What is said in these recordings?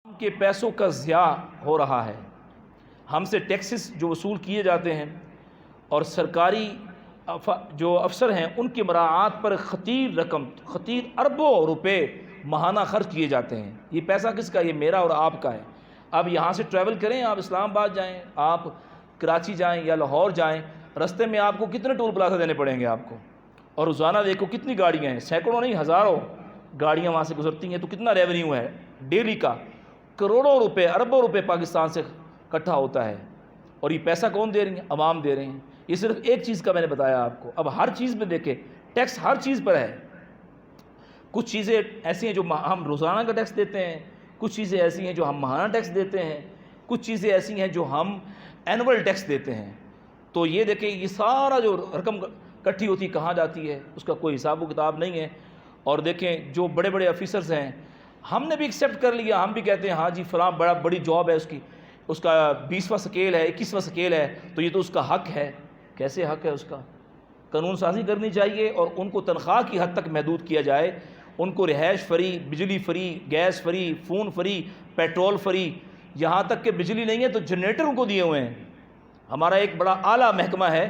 کے پیسوں کا ضیاع ہو رہا ہے. ہم سے ٹیکسز جو وصول کیے جاتے ہیں اور سرکاری جو افسر ہیں ان کی مراعات پر خطیر اربوں روپے ماہانہ خرچ کیے جاتے ہیں. یہ پیسہ کس کا؟ یہ میرا اور آپ کا ہے. اب یہاں سے ٹریول کریں، آپ اسلام آباد جائیں، آپ کراچی جائیں یا لاہور جائیں، رستے میں آپ کو کتنے ٹول پلازا دینے پڑیں گے آپ کو؟ اور روزانہ دیکھو کتنی گاڑیاں ہیں، سینکڑوں نہیں ہزاروں گاڑیاں وہاں سے گزرتی ہیں. تو کتنا ریونیو ہے ڈیلی کا؟ کروڑوں روپے، اربوں روپے پاکستان سے اکٹھا ہوتا ہے. اور یہ پیسہ کون دے رہی ہیں؟ عوام دے رہے ہیں. یہ صرف ایک چیز کا میں نے بتایا آپ کو. اب ہر چیز میں دیکھیں ٹیکس ہر چیز پر ہے. کچھ چیزیں ایسی ہیں جو ہم روزانہ کا ٹیکس دیتے ہیں، کچھ چیزیں ایسی ہیں جو ہم ماہانہ ٹیکس دیتے ہیں، کچھ چیزیں ایسی ہیں جو ہم اینول ٹیکس دیتے ہیں. تو یہ دیکھیں یہ سارا جو رقم اکٹھی ہوتی کہاں جاتی ہے، اس کا کوئی حساب و کتاب نہیں ہے. اور دیکھیں جو بڑے بڑے آفیسرز ہیں، ہم نے بھی ایکسیپٹ کر لیا، ہم بھی کہتے ہیں ہاں جی فلاں بڑی جاب ہے اس کا 20واں سکیل ہے، 21واں سکیل ہے، تو یہ تو اس کا حق ہے. کیسے حق ہے اس کا؟ قانون سازی کرنی چاہیے اور ان کو تنخواہ کی حد تک محدود کیا جائے. ان کو رہائش فری، بجلی free, gas free, phone free, petrol free, یہاں تک کہ بجلی نہیں ہے تو جنریٹر ان کو دیے ہوئے ہیں. ہمارا ایک بڑا اعلیٰ محکمہ ہے،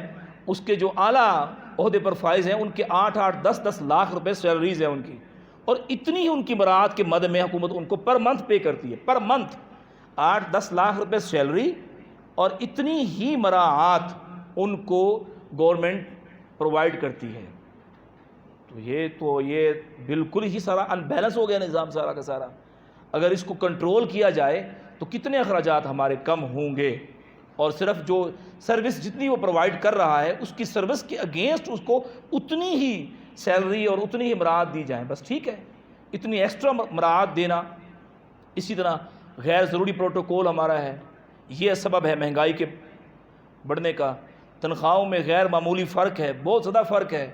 اس کے جو اعلیٰ عہدے پر فائز ہیں ان کے 8-8 10-10 لاکھ روپے سیلریز ہیں ان کی، اور اتنی ہی ان کی مراعات کے مد میں حکومت ان کو پر منتھ پے کرتی ہے. پر منتھ 8-10 لاکھ روپے سیلری اور اتنی ہی مراعات ان کو گورنمنٹ پرووائڈ کرتی ہے. تو یہ بالکل ہی سارا ان بیلنس ہو گیا نظام سارا کا سارا. اگر اس کو کنٹرول کیا جائے تو کتنے اخراجات ہمارے کم ہوں گے، اور صرف جو سروس جتنی وہ پرووائڈ کر رہا ہے اس کی سروس کے اگینسٹ اس کو اتنی ہی سیلری اور اتنی ہی مراعات دی جائیں، بس ٹھیک ہے. اتنی ایکسٹرا مراعات دینا. اسی طرح غیر ضروری پروٹوکول ہمارا ہے، یہ سبب ہے مہنگائی کے بڑھنے کا. تنخواہوں میں غیر معمولی فرق ہے، بہت زیادہ فرق ہے.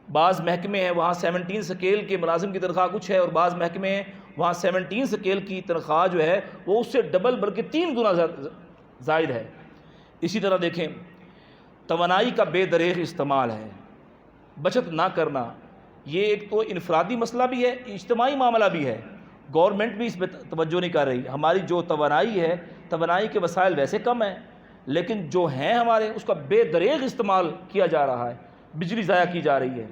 بعض محکمے ہیں وہاں 17 سکیل کے ملازم کی تنخواہ کچھ ہے، اور بعض محکمے ہیں وہاں 17 سکیل کی تنخواہ جو ہے وہ اس سے ڈبل بلکہ 3 گنا زائد ہے. اسی طرح دیکھیں توانائی کا بے دریغ استعمال ہے، بچت نہ کرنا. یہ ایک تو انفرادی مسئلہ بھی ہے، اجتماعی معاملہ بھی ہے. گورنمنٹ بھی اس پہ توجہ نہیں کر رہی. ہماری جو توانائی ہے، توانائی کے وسائل ویسے کم ہیں، لیکن جو ہیں ہمارے اس کا بے دریغ استعمال کیا جا رہا ہے. بجلی ضائع کی جا رہی ہے،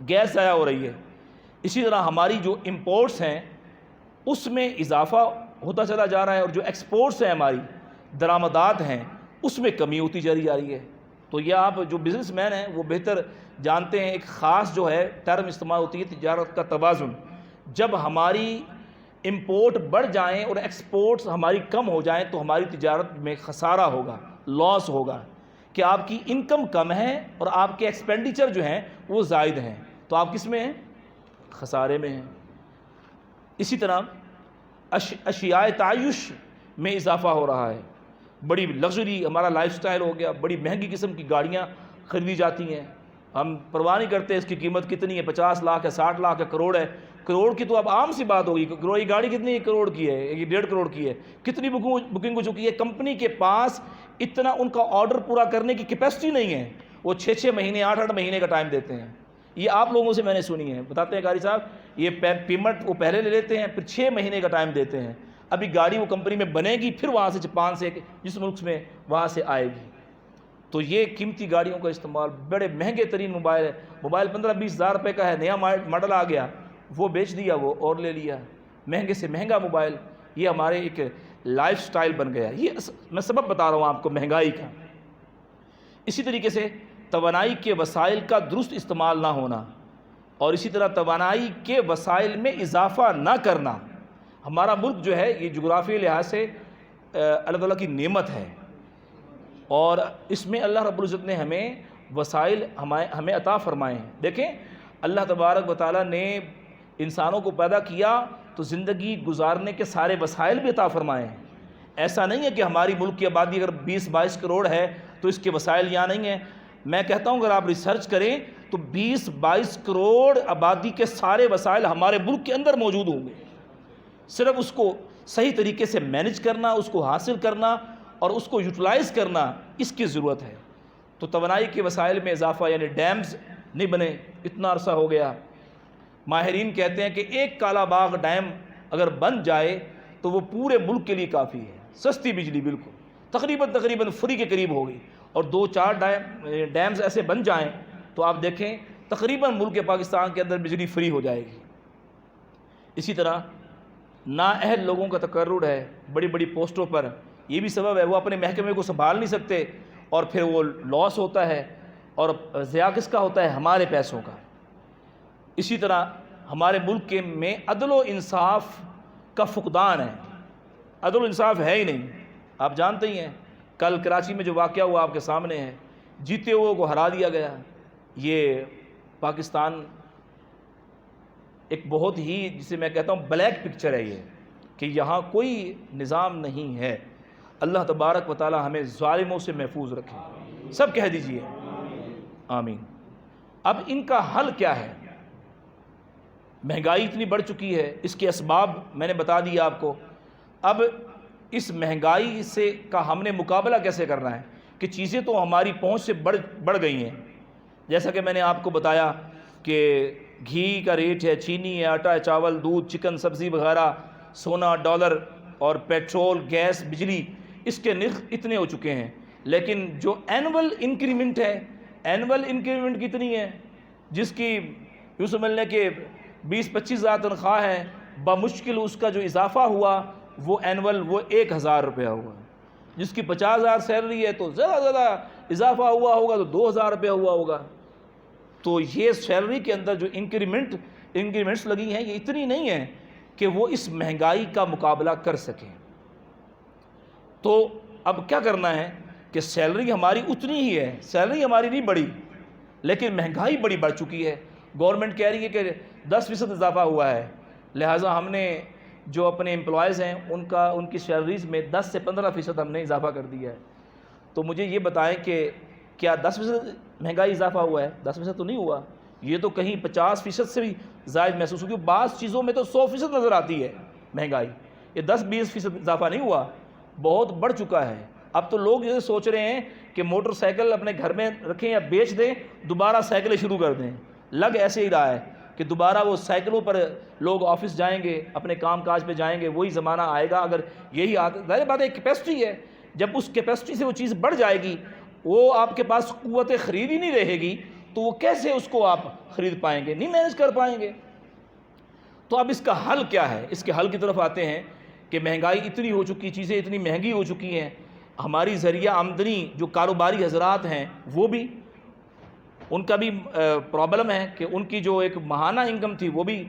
گیس ضائع ہو رہی ہے. اسی طرح ہماری جو امپورٹس ہیں اس میں اضافہ ہوتا چلا جا رہا ہے، اور جو ایکسپورٹس ہیں ہماری درآمدات ہیں اس میں کمی ہوتی چلی جا رہی ہے. تو یہ آپ جو بزنس مین ہیں وہ بہتر جانتے ہیں، ایک خاص جو ہے ٹرم استعمال ہوتی ہے تجارت کا توازن. جب ہماری امپورٹ بڑھ جائیں اور ایکسپورٹس ہماری کم ہو جائیں تو ہماری تجارت میں خسارہ ہوگا، لاس ہوگا، کہ آپ کی انکم کم ہے اور آپ کے ایکسپینڈیچر جو ہیں وہ زائد ہیں، تو آپ کس میں ہیں؟ خسارے میں ہیں. اسی طرح اشیاء تعیش میں اضافہ ہو رہا ہے. بڑی لگژری ہمارا لائف سٹائل ہو گیا، بڑی مہنگی قسم کی گاڑیاں خریدی جاتی ہیں. ہم پرواہ نہیں کرتے اس کی قیمت کتنی ہے، 50 لاکھ ہے، 60 لاکھ ہے، کروڑ ہے. کروڑ کی تو اب عام سی بات ہوگی. کروڑ کی گاڑی کتنی ہے؟ کروڑ کی ہے، یہ 1.5 کروڑ کی ہے. کتنی بکنگ ہو چکی ہے. کمپنی کے پاس اتنا ان کا آرڈر پورا کرنے کی کیپیسٹی نہیں ہے. وہ 6 مہینے 8 مہینے کا ٹائم دیتے ہیں. یہ آپ لوگوں سے میں نے سنی ہے، بتاتے ہیں قاری صاحب یہ پیمنٹ وہ پہلے لے لیتے ہیں، پھر 6 مہینے کا ٹائم دیتے ہیں. ابھی گاڑی وہ کمپنی میں بنے گی، پھر وہاں سے جاپان سے جس ملک میں وہاں سے آئے گی. تو یہ قیمتی گاڑیوں کا استعمال، بڑے مہنگے ترین موبائل ہے، موبائل 15-20 ہزار روپے کا ہے، نیا ماڈل آ گیا وہ بیچ دیا، وہ اور لے لیا مہنگے سے مہنگا موبائل. یہ ہمارے ایک لائف سٹائل بن گیا. یہ میں سبب بتا رہا ہوں آپ کو مہنگائی کا. اسی طریقے سے توانائی کے وسائل کا درست استعمال نہ ہونا، اور اسی طرح توانائی کے وسائل میں اضافہ نہ کرنا. ہمارا ملک جو ہے یہ جغرافیائی لحاظ سے اللہ تعالیٰ کی نعمت ہے، اور اس میں اللہ رب العزت نے ہمیں وسائل ہمیں عطا فرمائے ہیں. دیکھیں اللہ تبارک و تعالیٰ نے انسانوں کو پیدا کیا تو زندگی گزارنے کے سارے وسائل بھی عطا فرمائے ہیں. ایسا نہیں ہے کہ ہماری ملک کی آبادی اگر 20-22 کروڑ ہے تو اس کے وسائل یہاں نہیں ہیں. میں کہتا ہوں اگر آپ ریسرچ کریں تو 20-22 کروڑ آبادی کے سارے وسائل ہمارے ملک کے اندر موجود ہوں گے. صرف اس کو صحیح طریقے سے مینج کرنا، اس کو حاصل کرنا اور اس کو یوٹیلائز کرنا، اس کی ضرورت ہے. تو توانائی کے وسائل میں اضافہ، یعنی ڈیمز نہیں بنے، اتنا عرصہ ہو گیا. ماہرین کہتے ہیں کہ ایک کالا باغ ڈیم اگر بن جائے تو وہ پورے ملک کے لیے کافی ہے. سستی بجلی بالکل تقریباً فری کے قریب ہوگی, اور 2-4 ڈیمز ایسے بن جائیں تو آپ دیکھیں تقریباً ملک پاکستان کے اندر بجلی فری ہو جائے گی. اسی طرح نااہل لوگوں کا تقرر ہے بڑی بڑی پوسٹوں پر, یہ بھی سبب ہے. وہ اپنے محکمے کو سنبھال نہیں سکتے اور پھر وہ لاس ہوتا ہے, اور ضیاع کس کا ہوتا ہے؟ ہمارے پیسوں کا. اسی طرح ہمارے ملک میں عدل و انصاف کا فقدان ہے. عدل و انصاف ہے ہی نہیں. آپ جانتے ہی ہیں کل کراچی میں جو واقعہ ہوا آپ کے سامنے ہے, جیتے ہوئے کو ہرا دیا گیا. یہ پاکستان ایک بہت ہی, جسے میں کہتا ہوں بلیک پکچر ہے یہ, کہ یہاں کوئی نظام نہیں ہے. اللہ تبارک و تعالی ہمیں ظالموں سے محفوظ رکھے. سب کہہ دیجئے آمین. اب ان کا حل کیا ہے؟ مہنگائی اتنی بڑھ چکی ہے, اس کے اسباب میں نے بتا دیا آپ کو. اب اس مہنگائی سے کا ہم نے مقابلہ کیسے کرنا ہے کہ چیزیں تو ہماری پہنچ سے بڑھ گئی ہیں. جیسا کہ میں نے آپ کو بتایا کہ گھی کا ریٹ ہے, چینی ہے, آٹا, چاول, دودھ, چکن, سبزی وغیرہ, سونا, ڈالر اور پیٹرول, گیس, بجلی, اس کے نرخ اتنے ہو چکے ہیں. لیکن جو اینول انکریمنٹ ہے, اینول انکریمنٹ کتنی ہے؟ جس کی یوں سمجھ لیں کہ 20-25 ہزار تنخواہ ہے, بمشکل اس کا جو اضافہ ہوا وہ اینول وہ 1,000 روپیہ ہوا. جس کی 50,000 سیلری ہے تو زیادہ اضافہ ہوا ہوگا تو 2,000 روپیہ ہوا ہوگا. تو یہ سیلری کے اندر جو انکریمنٹس لگی ہیں یہ اتنی نہیں ہیں کہ وہ اس مہنگائی کا مقابلہ کر سکیں. تو اب کیا کرنا ہے کہ سیلری ہماری اتنی ہی ہے, سیلری ہماری نہیں بڑھی, لیکن مہنگائی بڑی بڑھ چکی ہے. گورنمنٹ کہہ رہی ہے کہ 10% اضافہ ہوا ہے, لہٰذا ہم نے جو اپنے امپلائیز ہیں ان کی سیلریز میں 10 سے 15% ہم نے اضافہ کر دیا ہے. تو مجھے یہ بتائیں کہ کیا 10% مہنگائی اضافہ ہوا ہے؟ 10% تو نہیں ہوا, یہ تو کہیں 50% سے بھی زائد محسوس ہوگی. بعض چیزوں میں تو 100% نظر آتی ہے مہنگائی. یہ 10-20% اضافہ نہیں ہوا, بہت بڑھ چکا ہے. اب تو لوگ یہ سوچ رہے ہیں کہ موٹر سائیکل اپنے گھر میں رکھیں یا بیچ دیں, دوبارہ سائیکلیں شروع کر دیں. لگ ایسے ہی رہا ہے کہ دوبارہ وہ سائیکلوں پر لوگ آفس جائیں گے, اپنے کام کاج پہ جائیں گے, وہی زمانہ آئے گا. اگر یہی ظاہر بات ہے ایک کیپیسٹی ہے, جب اس کیپیسٹی سے وہ چیز بڑھ جائے گی, وہ آپ کے پاس قوت خرید ہی نہیں رہے گی, تو وہ کیسے اس کو آپ خرید پائیں گے؟ نہیں مینج کر پائیں گے. تو اب اس کا حل کیا ہے؟ اس کے حل کی طرف آتے ہیں کہ مہنگائی اتنی ہو چکی, چیزیں اتنی مہنگی ہو چکی ہیں, ہماری ذریعہ آمدنی جو کاروباری حضرات ہیں وہ بھی, ان کا بھی پرابلم ہے کہ ان کی جو ایک ماہانہ انکم تھی وہ بھی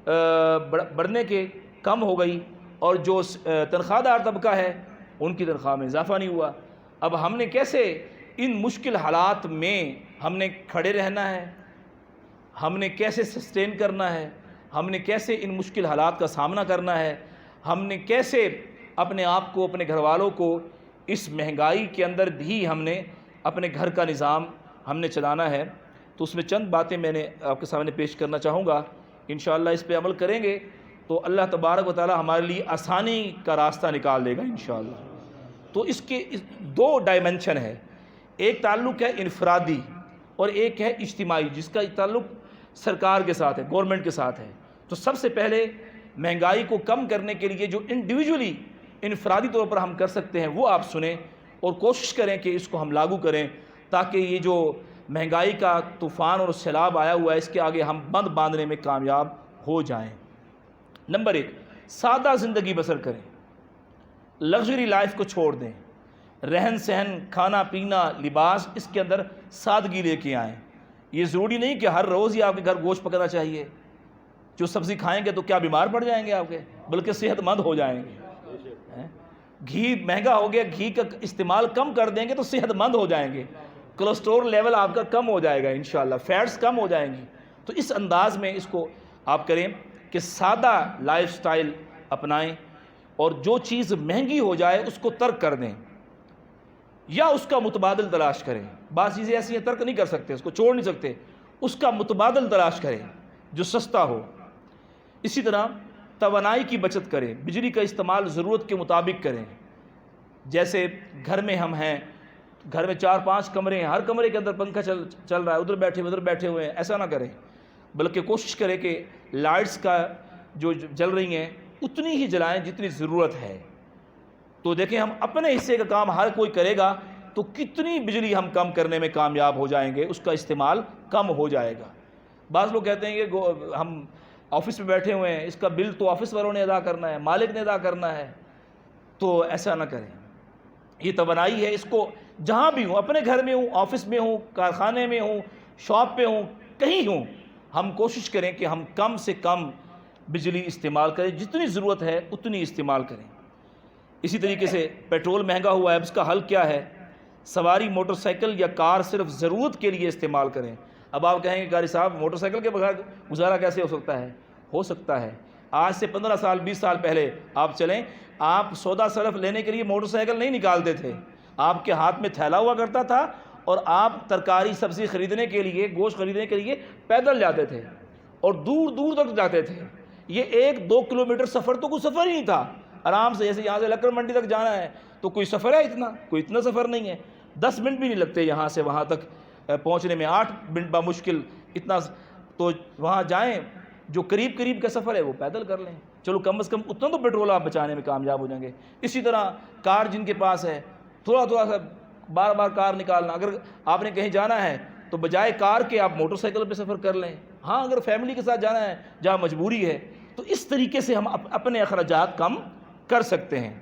بڑھنے کے کم ہو گئی, اور جو تنخواہ دار طبقہ ہے ان کی تنخواہ میں اضافہ نہیں ہوا. اب ہم نے کیسے ان مشکل حالات میں ہم نے کھڑے رہنا ہے, ہم نے کیسے سسٹین کرنا ہے, ہم نے کیسے ان مشکل حالات کا سامنا کرنا ہے, ہم نے کیسے اپنے آپ کو, اپنے گھر والوں کو اس مہنگائی کے اندر بھی ہم نے اپنے گھر کا نظام ہم نے چلانا ہے. تو اس میں چند باتیں میں نے آپ کے سامنے پیش کرنا چاہوں گا. انشاءاللہ اس پہ عمل کریں گے تو اللہ تبارک و تعالی ہمارے لیے آسانی کا راستہ نکال دے گا انشاءاللہ. تو اس کے 2 ڈائمنشن ہے, ایک تعلق ہے انفرادی اور ایک ہے اجتماعی, جس کا تعلق سرکار کے ساتھ ہے, گورنمنٹ کے ساتھ ہے. تو سب سے پہلے مہنگائی کو کم کرنے کے لیے جو انڈیویجولی انفرادی طور پر ہم کر سکتے ہیں وہ آپ سنیں اور کوشش کریں کہ اس کو ہم لاگو کریں, تاکہ یہ جو مہنگائی کا طوفان اور سیلاب آیا ہوا ہے اس کے آگے ہم بند باندھنے میں کامیاب ہو جائیں. نمبر 1, سادہ زندگی بسر کریں, لگژری لائف کو چھوڑ دیں, رہن سہن, کھانا پینا, لباس, اس کے اندر سادگی لے کے آئیں. یہ ضروری نہیں کہ ہر روز ہی آپ کے گھر گوشت پکانا چاہیے. جو سبزی کھائیں گے تو کیا بیمار پڑ جائیں گے آپ کے, بلکہ صحت مند ہو جائیں گے. گھی مہنگا ہو گیا, گھی کا استعمال کم کر دیں گے تو صحت مند ہو جائیں گے, کولیسٹرول لیول آپ کا کم ہو جائے گا انشاءاللہ, فیٹس کم ہو جائیں گی. تو اس انداز میں اس کو آپ کریں کہ سادہ لائف سٹائل اپنائیں, اور جو چیز مہنگی ہو جائے اس کو ترک کر دیں یا اس کا متبادل تلاش کریں. بعض چیزیں ایسی ہیں ترک نہیں کر سکتے, اس کو چھوڑ نہیں سکتے, اس کا متبادل تلاش کریں جو سستا ہو. اسی طرح توانائی کی بچت کریں, بجلی کا استعمال ضرورت کے مطابق کریں. جیسے گھر میں ہم ہیں, گھر میں 4-5 کمرے ہیں, ہر کمرے کے اندر پنکھا چل رہا ہے, ادھر بیٹھے ہوئے ہیں, ایسا نہ کریں, بلکہ کوشش کریں کہ لائٹس کا جو جل رہی ہیں اتنی ہی جلائیں جتنی ضرورت ہے۔ تو دیکھیں ہم اپنے حصے کا کام ہر کوئی کرے گا تو کتنی بجلی ہم کم کرنے میں کامیاب ہو جائیں گے، اس کا استعمال کم ہو جائے گا۔ بعض لوگ کہتے ہیں کہ ہم آفس میں بیٹھے ہوئے ہیں، اس کا بل تو آفس والوں نے ادا کرنا ہے، مالک نے ادا کرنا ہے۔ تو ایسا نہ کریں، یہ توانائی ہے، اس کو جہاں بھی ہوں، اپنے گھر میں ہوں، آفس میں ہوں، کارخانے میں ہوں، شاپ پہ ہوں، کہیں ہوں، ہم کوشش کریں کہ ہم کم سے کم بجلی استعمال کریں، جتنی ضرورت ہے اتنی استعمال کریں۔ اسی طریقے سے پیٹرول مہنگا ہوا ہے، اس کا حل کیا ہے؟ سواری موٹر سائیکل یا کار صرف ضرورت کے لیے استعمال کریں۔ اب آپ کہیں گے قاری صاحب موٹر سائیکل کے بغیر گزارا کیسے ہو سکتا ہے؟ ہو سکتا ہے۔ آج سے 15 سال 20 سال پہلے آپ چلیں، آپ سودا صرف لینے کے لیے موٹر سائیکل نہیں نکالتے تھے، آپ کے ہاتھ میں تھیلا ہوا کرتا تھا اور آپ ترکاری سبزی خریدنے کے لیے، گوشت خریدنے کے لیے پیدل جاتے تھے اور دور دور تک جاتے تھے۔ یہ 1-2 کلومیٹر سفر تو کوئی سفر ہی نہیں تھا، آرام سے، جیسے یہاں سے لکڑ منڈی تک جانا ہے تو کوئی سفر ہے اتنا؟ کوئی اتنا سفر نہیں ہے، 10 منٹ بھی نہیں لگتے یہاں سے وہاں تک پہنچنے میں، 8 منٹ بمشکل اتنا۔ تو وہاں جائیں، جو قریب قریب کا سفر ہے وہ پیدل کر لیں، چلو کم از کم اتنا تو پیٹرول آپ بچانے میں کامیاب ہو جائیں گے۔ اسی طرح کار جن کے پاس ہے، تھوڑا تھوڑا سا بار بار کار نکالنا، اگر آپ نے کہیں جانا ہے تو بجائے کار کے آپ موٹر سائیکل پہ سفر کر لیں۔ ہاں اگر فیملی کے ساتھ جانا ہے جہاں مجبوری ہے تو اس طریقے سے ہم اپنے اخراجات کم کر سکتے ہیں۔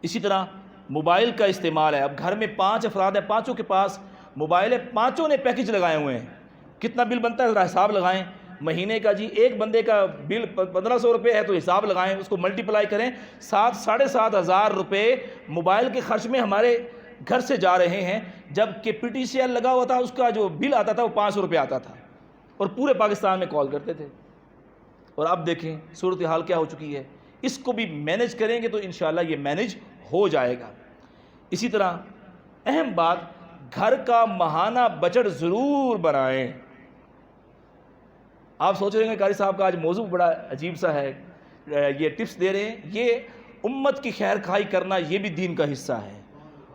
اسی طرح موبائل کا استعمال ہے، اب گھر میں 5 افراد ہیں، 5 کے پاس موبائل ہے، 5 نے پیکج لگائے ہوئے ہیں، کتنا بل بنتا ہے ذرا حساب لگائیں مہینے کا۔ جی ایک بندے کا بل 1500 روپے ہے تو حساب لگائیں، اس کو ملٹیپلائی کریں، 7,500 روپے موبائل کے خرچ میں ہمارے گھر سے جا رہے ہیں، جب کہ پی ٹی سی ایل لگا ہوا تھا، اس کا جو بل آتا تھا وہ 500 روپے آتا تھا اور پورے پاکستان میں کال کرتے تھے۔ اور اب دیکھیں صورتحال کیا ہو چکی ہے، اس کو بھی مینیج کریں گے تو انشاءاللہ یہ مینیج ہو جائے گا۔ اسی طرح اہم بات، گھر کا ماہانہ بجٹ ضرور بنائیں۔ آپ سوچ رہے ہیں قاری صاحب کا آج موضوع بڑا عجیب سا ہے، یہ ٹپس دے رہے ہیں، یہ امت کی خیر خواہی کرنا یہ بھی دین کا حصہ ہے۔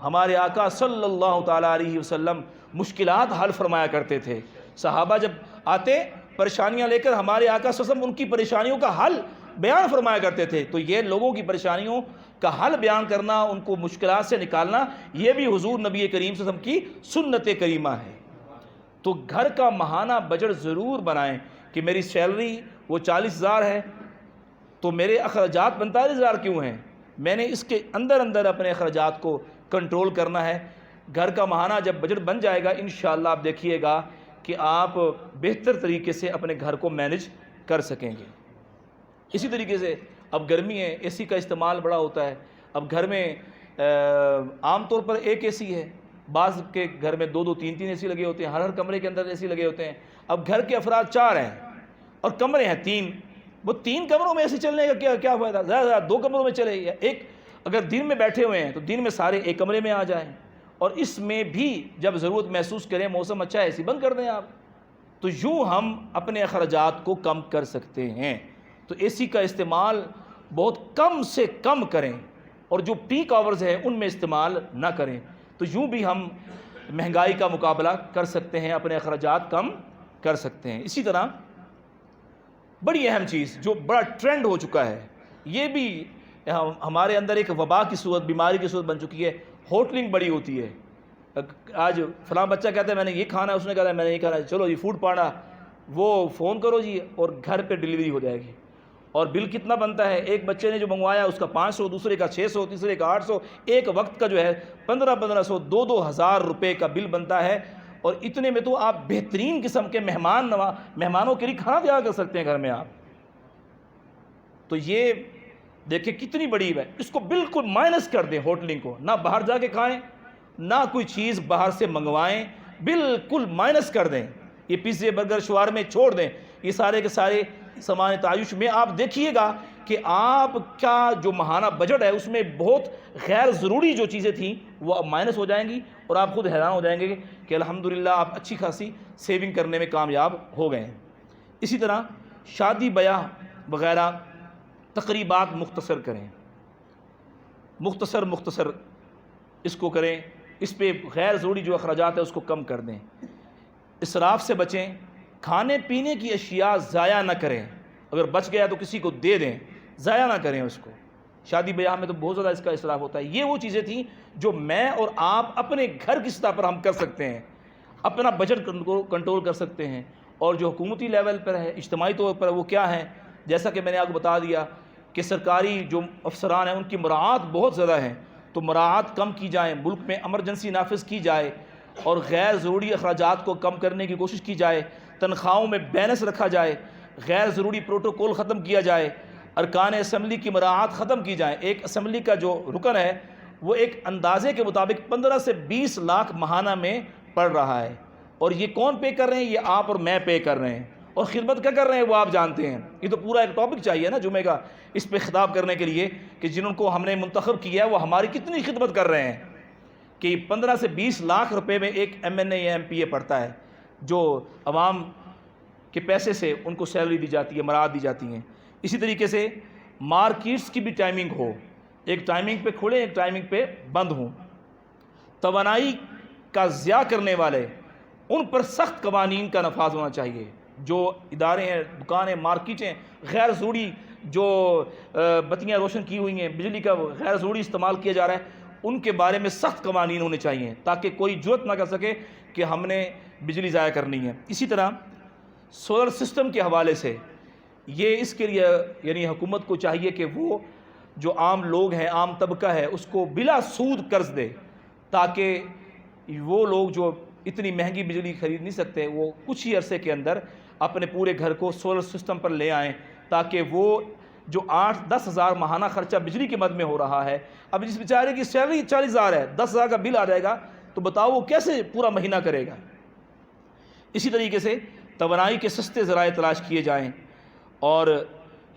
ہمارے آقا صلی اللہ تعالیٰ علیہ وسلم مشکلات حل فرمایا کرتے تھے، صحابہ جب آتے پریشانیاں لے کر، ہمارے آقا صلی اللہ علیہ وسلم ان کی پریشانیوں کا حل بیان فرمایا کرتے تھے۔ تو یہ لوگوں کی پریشانیوں کا حل بیان کرنا، ان کو مشکلات سے نکالنا، یہ بھی حضور نبی کریم صلی اللہ علیہ وسلم کی سنت کریمہ ہے۔ تو گھر کا ماہانہ بجٹ ضرور بنائیں کہ میری سیلری وہ 40,000 ہے تو میرے اخراجات 45,000 کیوں ہیں؟ میں نے اس کے اندر اندر اپنے اخراجات کو کنٹرول کرنا ہے۔ گھر کا ماہانہ جب بجٹ بن جائے گا انشاءاللہ آپ دیکھیے گا کہ آپ بہتر طریقے سے اپنے گھر کو مینیج کر سکیں گے۔ اسی طریقے سے اب گرمی ہے، اے سی کا استعمال بڑا ہوتا ہے۔ اب گھر میں عام طور پر ایک اے سی ہے، بعض کے گھر میں 2-2 3-3 اے سی لگے ہوتے ہیں، ہر کمرے کے اندر اے سی لگے ہوتے ہیں۔ اب گھر کے افراد 4 ہیں اور کمرے ہیں 3، وہ 3 کمروں میں اے سی چلنے کا کیا فائدہ؟ زیادہ زیادہ 2 کمروں میں چلے، یا ایک اگر دن میں بیٹھے ہوئے ہیں تو دن میں سارے ایک کمرے میں آ جائیں، اور اس میں بھی جب ضرورت محسوس کریں، موسم اچھا ہے، اے سی بند کر دیں آپ۔ تو یوں ہم اپنے اخراجات کو کم کر سکتے ہیں۔ تو اے سی کا استعمال بہت کم سے کم کریں، اور جو پیک آورز ہیں ان میں استعمال نہ کریں۔ تو یوں بھی ہم مہنگائی کا مقابلہ کر سکتے ہیں، اپنے اخراجات کم کر سکتے ہیں۔ اسی طرح بڑی اہم چیز جو بڑا ٹرینڈ ہو چکا ہے، یہ بھی ہمارے اندر ایک وبا کی صورت، بیماری کی صورت بن چکی ہے، ہوٹلنگ بڑی ہوتی ہے۔ آج فلاں بچہ کہتا ہے میں نے یہ کھانا ہے، اس نے کہا ہے میں نے یہ کھانا ہے، چلو جی فوڈ پانڈا، وہ فون کرو جی اور گھر پہ ڈلیوری ہو جائے گی۔ اور بل کتنا بنتا ہے؟ ایک بچے نے جو منگوایا اس کا 500، دوسرے کا 600، تیسرے کا 800، ایک وقت کا جو ہے 1500، 2,000 روپے کا بل بنتا ہے۔ اور اتنے میں تو آپ بہترین قسم کے مہمانوں کے لیے کھانا تیار کر سکتے ہیں گھر میں آپ۔ تو یہ دیکھیں کتنی بڑی ہے، اس کو بالکل مائنس کر دیں ہوٹلنگ کو، نہ باہر جا کے کھائیں، نہ کوئی چیز باہر سے منگوائیں، بالکل مائنس کر دیں۔ یہ پیزے، برگر، شاورمے چھوڑ دیں، یہ سارے کے سارے سامان تعیش میں آپ دیکھیے گا کہ آپ کا جو ماہانہ بجٹ ہے اس میں بہت غیر ضروری جو چیزیں تھیں وہ اب مائنس ہو جائیں گی، اور آپ خود حیران ہو جائیں گے کہ الحمدللہ آپ اچھی خاصی سیونگ کرنے میں کامیاب ہو گئے ہیں۔ اسی طرح شادی بیاہ وغیرہ تقریبات مختصر کریں، مختصر اس کو کریں، اس پہ غیر ضروری جو اخراجات ہیں اس کو کم کر دیں۔ اسراف سے بچیں، کھانے پینے کی اشیاء ضائع نہ کریں، اگر بچ گیا تو کسی کو دے دیں، ضائع نہ کریں اس کو. شادی بیاہ میں تو بہت زیادہ اس کا اسراف ہوتا ہے. یہ وہ چیزیں تھیں جو میں اور آپ اپنے گھر کی سطح پر ہم کر سکتے ہیں, اپنا بجٹ کنٹرول کر سکتے ہیں. اور جو حکومتی لیول پر ہے, اجتماعی طور پر, وہ کیا ہے؟ جیسا کہ میں نے آپ کو بتا دیا کہ سرکاری جو افسران ہیں ان کی مراعات بہت زیادہ ہیں, تو مراعات کم کی جائیں, ملک میں ایمرجنسی نافذ کی جائے اور غیر ضروری اخراجات کو کم کرنے کی کوشش کی جائے, تنخواہوں میں بیلنس رکھا جائے, غیر ضروری پروٹوکول ختم کیا جائے, ارکان اسمبلی کی مراعات ختم کی جائیں. ایک اسمبلی کا جو رکن ہے وہ ایک اندازے کے مطابق 15 سے 20 لاکھ ماہانہ میں پڑ رہا ہے, اور یہ کون پے کر رہے ہیں؟ یہ آپ اور میں پے کر رہے ہیں. اور خدمت کیا کر رہے ہیں وہ آپ جانتے ہیں. یہ تو پورا ایک ٹاپک چاہیے نا جمعے کا اس پہ خطاب کرنے کے لیے کہ جنہوں کو ہم نے منتخب کیا ہے وہ ہماری کتنی خدمت کر رہے ہیں. کہ 15 سے 20 لاکھ روپے میں ایک ایم این اے یا ایم پی اے پڑتا ہے, جو عوام کے پیسے سے ان کو سیلری دی جاتی ہے, مراعات دی جاتی ہیں. اسی طریقے سے مارکیٹس کی بھی ٹائمنگ ہو, ایک ٹائمنگ پہ کھلیں ایک ٹائمنگ پہ بند ہوں. توانائی کا ضیاع کرنے والے ان پر سخت قوانین کا نفاذ ہونا چاہیے. جو ادارے ہیں, دکانیں, مارکیٹیں غیر ضروری جو بتیاں روشن کی ہوئی ہیں, بجلی کا غیر ضروری استعمال کیا جا رہا ہے, ان کے بارے میں سخت قوانین ہونے چاہیے تاکہ کوئی جرت نہ کر سکے کہ ہم نے بجلی ضائع کرنی ہے. اسی طرح سولر سسٹم کے حوالے سے یہ اس کے لیے یعنی حکومت کو چاہیے کہ وہ جو عام لوگ ہیں, عام طبقہ ہے, اس کو بلا سود قرض دے تاکہ وہ لوگ جو اتنی مہنگی بجلی خرید نہیں سکتے وہ کچھ ہی عرصے کے اندر اپنے پورے گھر کو سولر سسٹم پر لے آئیں, تاکہ وہ جو 8-10 ہزار ماہانہ خرچہ بجلی کے مد میں ہو رہا ہے, اب جس بیچارے کی سیلری 40,000 ہے, 10,000 کا بل آ جائے گا تو بتاؤ وہ کیسے پورا مہینہ کرے گا. اسی طریقے سے توانائی کے سستے ذرائع تلاش کیے جائیں, اور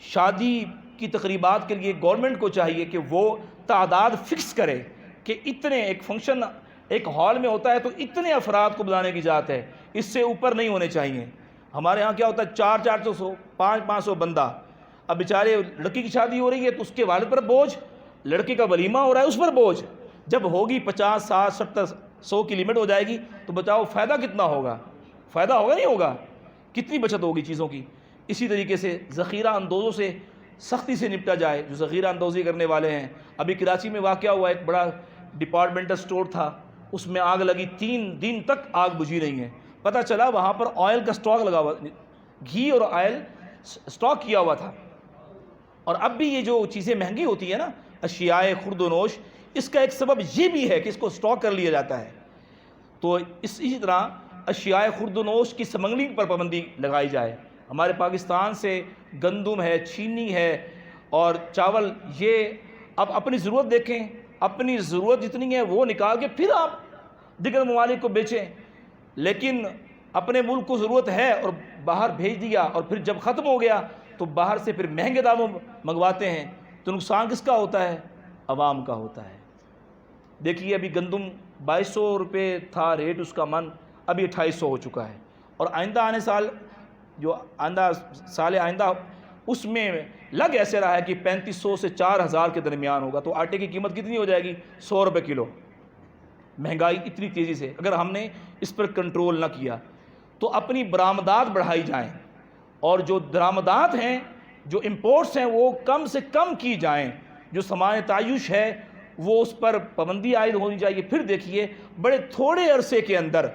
شادی کی تقریبات کے لیے گورنمنٹ کو چاہیے کہ وہ تعداد فکس کرے کہ اتنے, ایک فنکشن ایک ہال میں ہوتا ہے تو اتنے افراد کو بلانے کی اجازت ہے, اس سے اوپر نہیں ہونے چاہیے. ہمارے ہاں کیا ہوتا ہے 400 500 بندہ, اب بیچارے لڑکی کی شادی ہو رہی ہے تو اس کے والد پر بوجھ, لڑکے کا ولیمہ ہو رہا ہے اس پر بوجھ, جب ہوگی 50 60 70 100 کی لمٹ ہو جائے گی تو بتاؤ فائدہ کتنا ہوگا؟ فائدہ ہوگا نہیں ہوگا؟ کتنی بچت ہوگی چیزوں کی. اسی طریقے سے ذخیرہ اندوزوں سے سختی سے نپٹا جائے, جو ذخیرہ اندوزی کرنے والے ہیں. ابھی کراچی میں واقعہ ہوا, ایک بڑا ڈپارٹمنٹل سٹور تھا, اس میں آگ لگی, 3 دن تک آگ بجھی نہیں ہے. پتہ چلا وہاں پر آئل کا سٹاک لگا ہوا, گھی اور آئل سٹاک کیا ہوا تھا. اور اب بھی یہ جو چیزیں مہنگی ہوتی ہیں نا, اشیاء خرد و نوش, اس کا ایک سبب یہ بھی ہے کہ اس کو سٹاک کر لیا جاتا ہے. تو اسی طرح اشیاء خرد و نوش کی سمگلنگ پر پابندی لگائی جائے. ہمارے پاکستان سے گندم ہے, چینی ہے اور چاول, یہ اب اپنی ضرورت دیکھیں, اپنی ضرورت جتنی ہے وہ نکال کے پھر آپ دیگر ممالک کو بیچیں. لیکن اپنے ملک کو ضرورت ہے اور باہر بھیج دیا, اور پھر جب ختم ہو گیا تو باہر سے پھر مہنگے داموں منگواتے ہیں, تو نقصان کس کا ہوتا ہے؟ عوام کا ہوتا ہے. دیکھیے ابھی گندم 2200 روپے تھا ریٹ اس کا من, ابھی 2800 ہو چکا ہے, اور آئندہ آنے سال جو سال آئندہ اس میں لگ ایسے رہا ہے کہ 3500 سے 4000 کے درمیان ہوگا. تو آٹے کی قیمت کتنی ہو جائے گی؟ 100 روپے کلو. مہنگائی اتنی تیزی سے, اگر ہم نے اس پر کنٹرول نہ کیا تو اپنی برآمدات بڑھائی جائیں, اور جو درآمدات ہیں, جو امپورٹس ہیں وہ کم سے کم کی جائیں. جو سامان تعیش ہے وہ اس پر پابندی عائد ہونی چاہیے. پھر دیکھیے بڑے تھوڑے عرصے کے اندر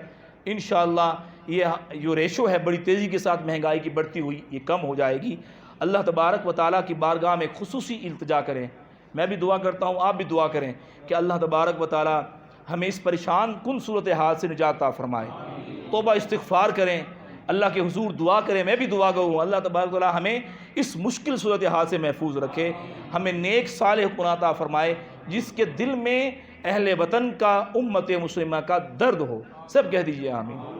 انشاءاللہ یہ جو ریشو ہے بڑی تیزی کے ساتھ مہنگائی کی بڑھتی ہوئی یہ کم ہو جائے گی. اللہ تبارک و تعالیٰ کی بارگاہ میں خصوصی التجا کریں. میں بھی دعا کرتا ہوں, آپ بھی دعا کریں کہ اللہ تبارک و تعالیٰ ہمیں اس پریشان کن صورتحال سے نجات عطا فرمائے. توبہ استغفار کریں, اللہ کے حضور دعا کریں. میں بھی دعا گو ہوں, اللہ تبارک و تعالیٰ ہمیں اس مشکل صورتحال سے محفوظ رکھے, ہمیں نیک صالح حکمران عطا فرمائے جس کے دل میں اہل وطن کا, امت مسلمہ کا درد ہو. سب کہہ دیجئے آمین.